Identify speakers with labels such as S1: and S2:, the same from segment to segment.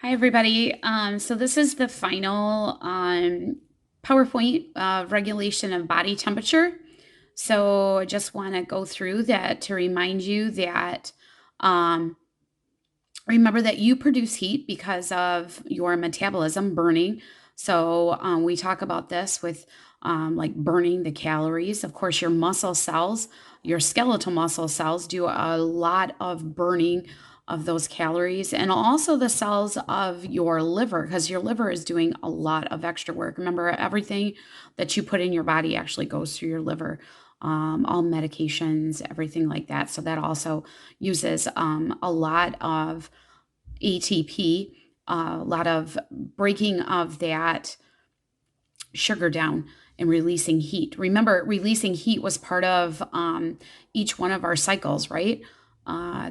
S1: Hi, everybody. So this is the final PowerPoint regulation of body temperature. So I just want to go through that to remind you that um, remember that you produce heat because of your metabolism burning. So we talk about this with like burning the calories. Of course, your muscle cells, your skeletal muscle cells do a lot of burning of those calories, and also the cells of your liver, because your liver is doing a lot of extra work. Remember, everything that you put in your body actually goes through your liver. All medications, everything like that. So that also uses a lot of ATP, a lot of breaking of that sugar down and releasing heat. Remember, releasing heat was part of each one of our cycles, right?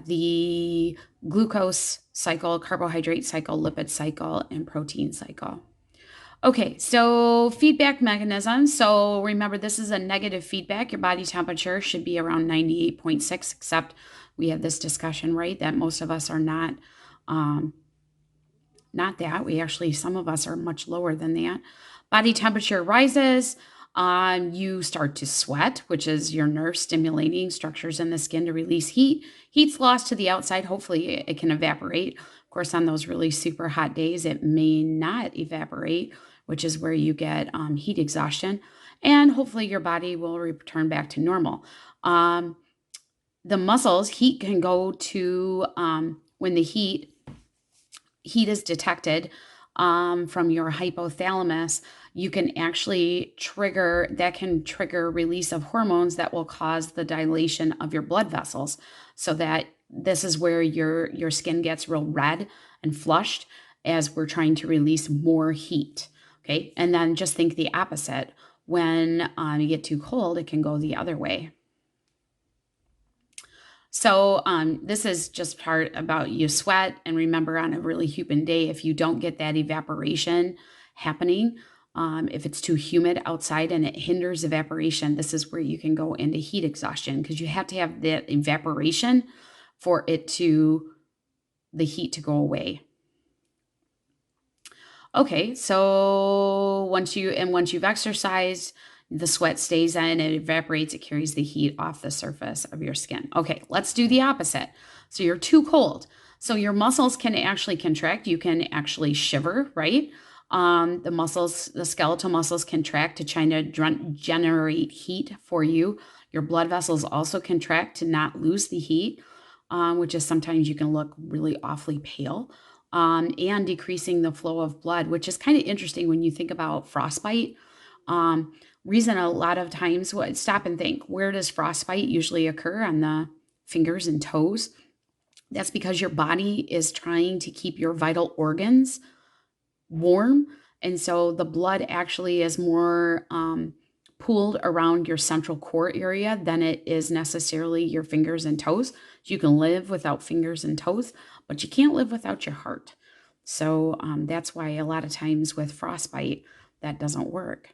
S1: The glucose cycle, carbohydrate cycle, lipid cycle, and protein cycle. Okay, so feedback mechanism. So remember, this is a negative feedback. Your body temperature should be around 98.6, except we have this discussion, right, that most of us are um, not that. We actually, some of us are much lower than that. Body temperature rises. You start to sweat, which is your nerve stimulating structures in the skin to release heat. Heat's lost to the outside. Hopefully, it can evaporate. Of course, on those really super hot days, it may not evaporate, which is where you get heat exhaustion. And hopefully, your body will return back to normal. The muscles, heat can go to when the heat is detected from your hypothalamus, you can actually trigger release of hormones that will cause the dilation of your blood vessels, so that this is where your skin gets real red and flushed as we're trying to release more heat. Okay, and then just think the opposite. When you get too cold, it can go the other way. So this is just part about you sweat. And remember, on a really humid day, if you don't get that evaporation happening, if it's too humid outside and it hinders evaporation, this is where you can go into heat exhaustion, because you have to have that evaporation for the heat to go away. Okay, so once you've exercised, the sweat stays in, it evaporates, it carries the heat off the surface of your skin. Okay, let's do the opposite. So you're too cold. So your muscles can actually contract. You can actually shiver, right? The skeletal muscles contract to try to generate heat for you. Your blood vessels also contract to not lose the heat, which is sometimes you can look really awfully pale, and decreasing the flow of blood, which is kind of interesting when you think about frostbite. Um, Reason a lot of times, stop and think, where does frostbite usually occur? On the fingers and toes. That's because your body is trying to keep your vital organs warm. And so the blood actually is more pooled around your central core area than it is necessarily your fingers and toes. You can live without fingers and toes, but you can't live without your heart. So that's why a lot of times with frostbite, that doesn't work.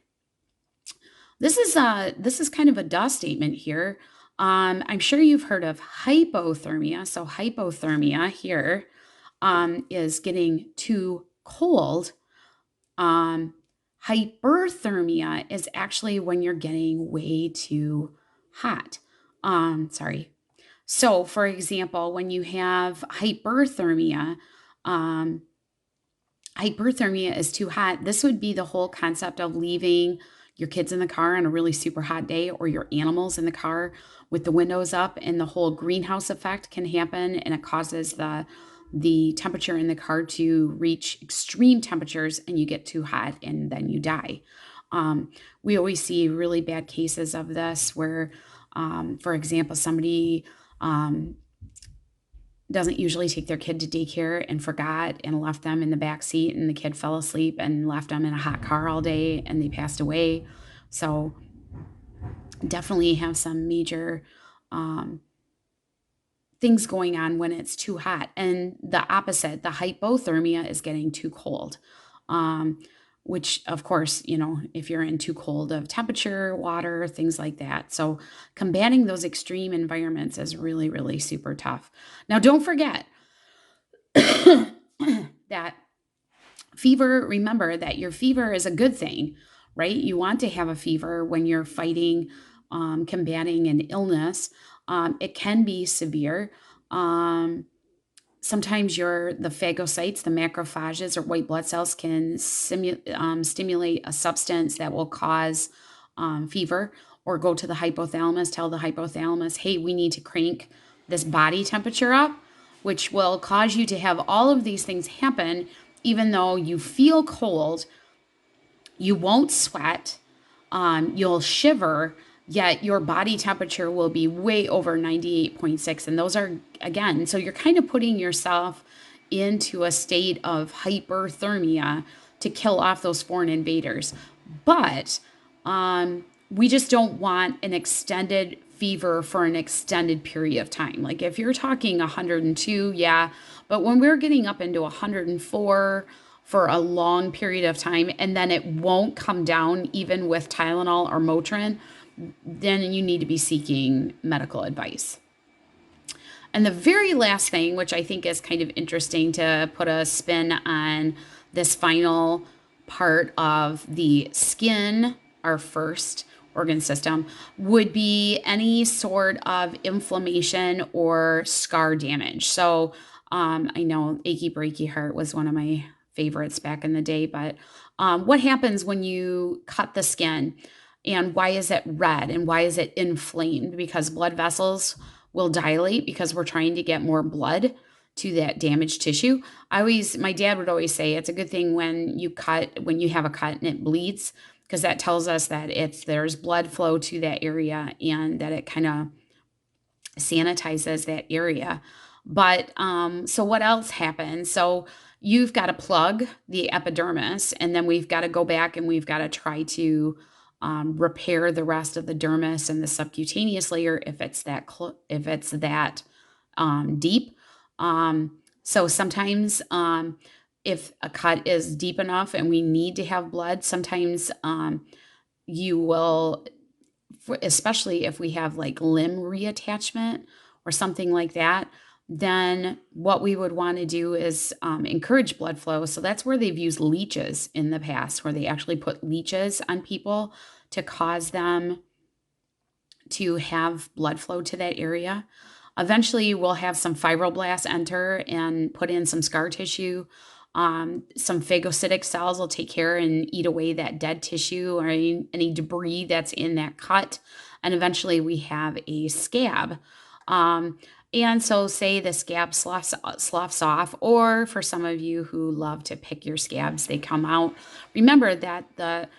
S1: This is kind of a duh statement here. I'm sure you've heard of hypothermia. So hypothermia here is getting too cold. um, Hyperthermia is actually when you're getting way too hot. Sorry. So, for example, when you have um, hyperthermia is too hot. This would be the whole concept of leaving your kids in the car on a really super hot day, or your animals in the car with the windows up, and the whole greenhouse effect can happen, and it causes the temperature in the car to reach extreme temperatures, and you get too hot and then you die. We always see really bad cases of this where, for example, somebody doesn't usually take their kid to daycare and forgot and left them in the back seat, and the kid fell asleep and left them in a hot car all day and they passed away. So definitely have some major um, things going on when it's too hot. And the opposite, the hypothermia, is getting too cold. Um, which, of course, if you're in too cold of temperature, water, things like that. So combating those extreme environments is really, really super tough. Now, don't forget that Fever, remember that your fever is a good thing, right? You want to have a fever when you're fighting, combating an illness. It can be severe. Um, Sometimes the phagocytes, the macrophages or white blood cells, can stimulate a substance that will cause fever, or go to the hypothalamus, tell the hypothalamus, hey, we need to crank this body temperature up, which will cause you to have all of these things happen, even though you feel cold. You won't sweat, you'll shiver, yet your body temperature will be way over 98.6. And those are, again, so you're kind of putting yourself into a state of hyperthermia to kill off those foreign invaders. But we just don't want an extended fever for an extended period of time. Like if you're talking 102, yeah, but when we're getting up into 104 for a long period of time and then it won't come down even with Tylenol or Motrin, then you need to be seeking medical advice. And the very last thing, which I think is kind of interesting to put a spin on this final part of the skin, our first organ system, would be any sort of inflammation or scar damage. So I know Achy Breaky Heart was one of my favorites back in the day, but what happens when you cut the skin? And why is it red and why is it inflamed? Because blood vessels will dilate because we're trying to get more blood to that damaged tissue. My dad would always say it's a good thing when you have a cut and it bleeds, because that tells us that there's blood flow to that area and that it kind of sanitizes that area. But so what else happens? So you've got to plug the epidermis, and then we've got to go back and we've got to try to repair the rest of the dermis and the subcutaneous layer if it's that deep. So sometimes if a cut is deep enough and we need to have blood, sometimes you will, especially if we have like limb reattachment or something like that, then what we would want to do is encourage blood flow. So that's where they've used leeches in the past, where they actually put leeches on people to cause them to have blood flow to that area. Eventually, we'll have some fibroblasts enter and put in some scar tissue. Some phagocytic cells will take care and eat away that dead tissue or any debris that's in that cut. And eventually, we have a scab. And so, say the scab sloughs off, or for some of you who love to pick your scabs, they come out. Remember that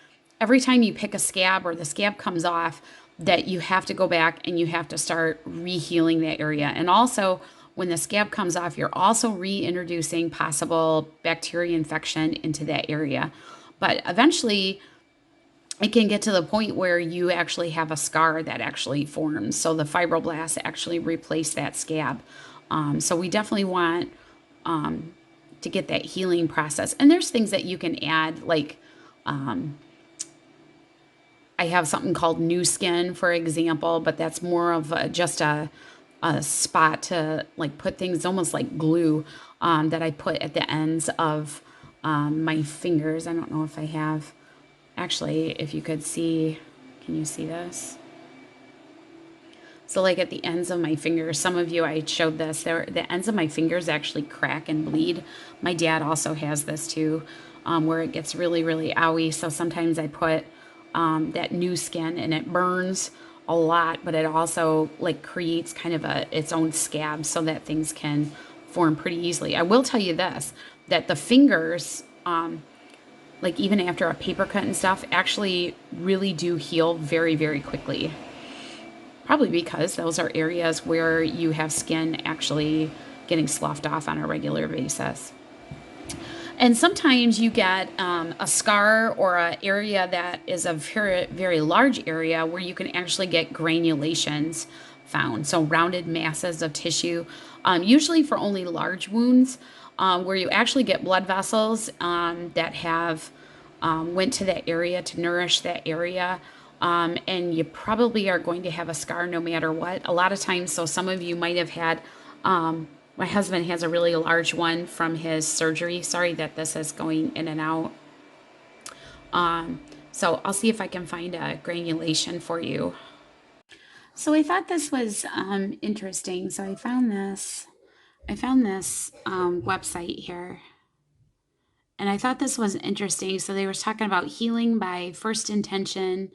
S1: every time you pick a scab or the scab comes off, that you have to go back and you have to start re-healing that area. And also, when the scab comes off, you're also reintroducing possible bacteria infection into that area. But eventually, it can get to the point where you actually have a scar that actually forms. So the fibroblasts actually replace that scab. So we definitely want to get that healing process. And there's things that you can add, like I have something called new skin, for example, but that's more of just a spot to like put things, almost like glue, that I put at the ends of my fingers. I don't know if I have, actually, if you could see, can you see this? So like at the ends of my fingers, some of you, I showed this, the ends of my fingers actually crack and bleed. My dad also has this too, where it gets really, really owy. So sometimes I put that new skin and it burns a lot, but it also like creates kind of its own scab so that things can form pretty easily. I will tell you this, that the fingers, like even after a paper cut and stuff, actually really do heal very, very quickly. Probably because those are areas where you have skin actually getting sloughed off on a regular basis. And sometimes you get a scar or an area that is a very, very large area where you can actually get granulations found. So rounded masses of tissue, usually for only large wounds, where you actually get blood vessels that have went to that area to nourish that area. And you probably are going to have a scar no matter what. A lot of times, so some of you might have had My husband has a really large one from his surgery. Sorry that this is going in and out. So I'll see if I can find a granulation for you. So I thought this was interesting. So I found this. Website here, and I thought this was interesting. So they were talking about healing by first intention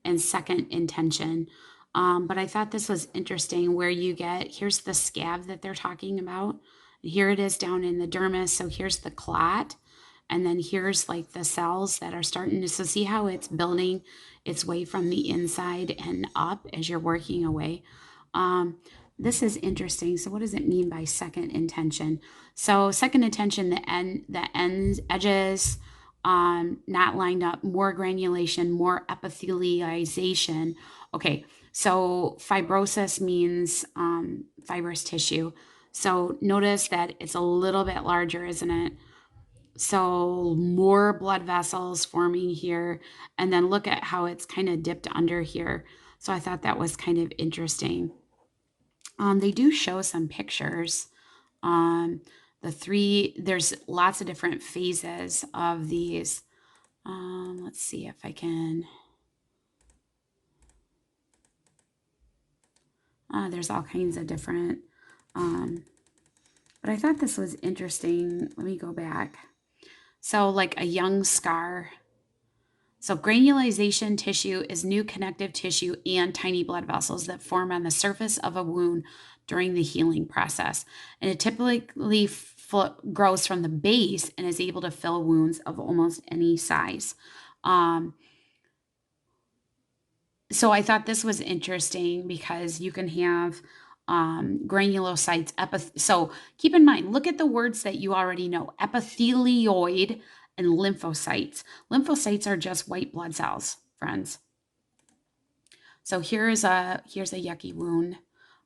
S1: and second intention. But I thought this was interesting where you get, here's the scab that they're talking about. Here it is down in the dermis. So here's the clot. And then here's like the cells that are starting to, so see how it's building its way from the inside and up as you're working away. Um, this is interesting. So what does it mean by second intention? So second intention, the ends, edges, not lined up, more granulation, more epithelialization. Okay, so fibrosis means fibrous tissue. So notice that it's a little bit larger, isn't it? So more blood vessels forming here, and then look at how it's kind of dipped under here. So I thought that was kind of interesting. They do show some pictures. Um, there's lots of different phases of these. Let's see if I can. There's all kinds of different. But I thought this was interesting. Let me go back. So, like a young scar. So, granulation tissue is new connective tissue and tiny blood vessels that form on the surface of a wound during the healing process. And it typically grows from the base and is able to fill wounds of almost any size. So I thought this was interesting because you can have granulocytes. So keep in mind, look at the words that you already know: epithelioid and lymphocytes. Lymphocytes are just white blood cells, friends. So here's a yucky wound.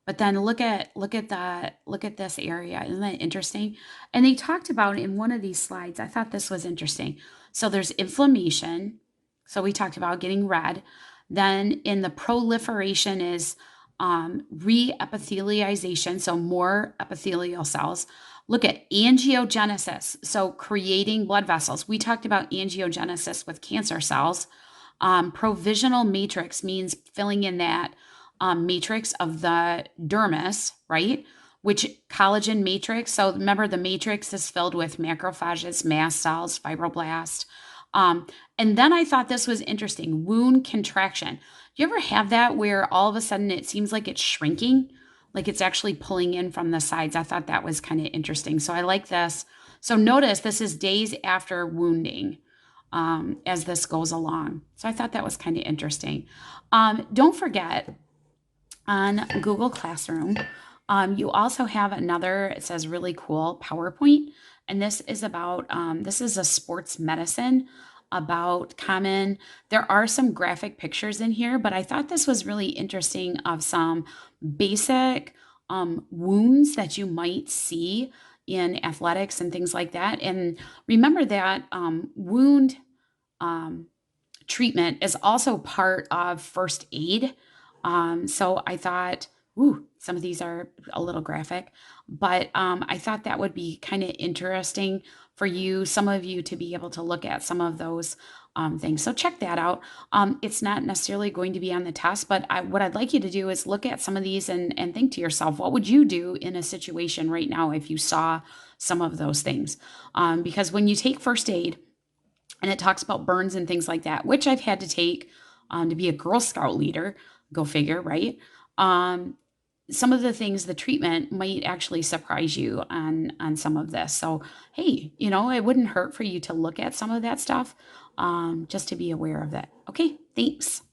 S1: But then look at this area. Isn't that interesting? And they talked about in one of these slides, I thought this was interesting. So there's inflammation. So we talked about getting red. Then in the proliferation is re-epithelialization, so more epithelial cells. Look at angiogenesis, so creating blood vessels. We talked about angiogenesis with cancer cells. Provisional matrix means filling in that matrix of the dermis, right? Which collagen matrix. So remember, the matrix is filled with macrophages, mast cells, fibroblasts. And then I thought this was interesting: wound contraction. Do you ever have that where all of a sudden it seems like it's shrinking, like it's actually pulling in from the sides? I thought that was kind of interesting. So I like this. So notice this is days after wounding as this goes along. So I thought that was kind of interesting. Don't forget, on Google Classroom, you also have another, it says really cool PowerPoint. And this is about, this is a sports medicine about common, there are some graphic pictures in here, but I thought this was really interesting of some basic wounds that you might see in athletics and things like that. And remember that wound treatment is also part of first aid. So I thought, ooh, some of these are a little graphic, but I thought that would be kind of interesting for you, some of you, to be able to look at some of those things. So check that out. It's not necessarily going to be on the test, but what I'd like you to do is look at some of these and think to yourself, what would you do in a situation right now if you saw some of those things? Because when you take first aid, and it talks about burns and things like that, which I've had to take to be a Girl Scout leader. Go figure, right? Some of the things, the treatment might actually surprise you on some of this. So, hey, it wouldn't hurt for you to look at some of that stuff just to be aware of it. Okay, thanks.